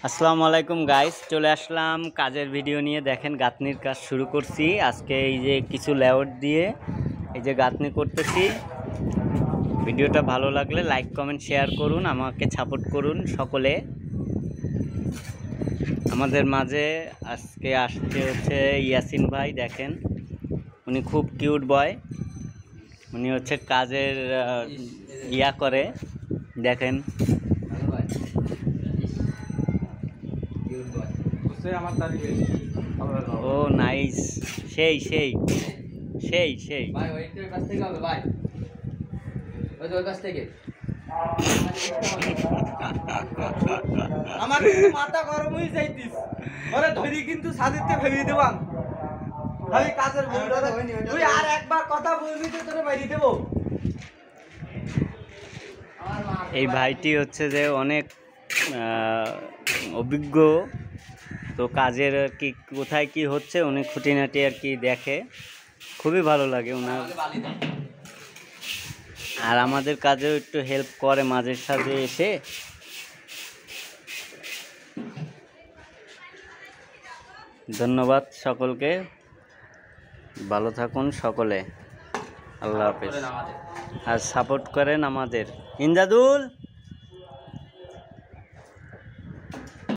আসসালামু আলাইকুম গাইস, চলে আসলাম কাজের ভিডিও নিয়ে। দেখেন গাঁথনির কাজ শুরু করছি আজকে। এই যে কিছু লেআউট দিয়ে এই যে গাঁথনি করতেছি। ভিডিওটা ভালো লাগলে লাইক কমেন্ট শেয়ার করুন, আমাকে সাপোর্ট করুন সকলে। আমাদের মাঝে আজকে আসছে হচ্ছে ইয়াসিন ভাই। দেখেন উনি খুব কিউট বয়, উনি হচ্ছে কাজের ইয়া করে। দেখেন ও নাইস, সেই সেই সেই সেই ভাই ওইটার কাছ থেকে হবে ভাই, ওই কাছ থেকে আমার কিন্তু মাথা গরম হয়ে যাইতিস। ওরে ধরি কিন্তু সাদিতে ফেলে দেবাম। আমি কাজের বলতে তুই আর একবার কথা বলবি তো তোরে বাইরে দেব। এই ভাইটি হচ্ছে যে অনেক অভিজ্ঞ, তো কাজের আর কি কোথায় কি হচ্ছে উনি খুঁটিনাটি আর কি দেখে, খুবই ভালো লাগে ওনার। আর আমাদের কাজেও একটু হেল্প করে মাঝে সাঝে এসে। ধন্যবাদ সকলকে, ভালো থাকুন সকলে, আল্লাহ হাফেজ। আর সাপোর্ট করেন আমাদের। ইনজাদুল।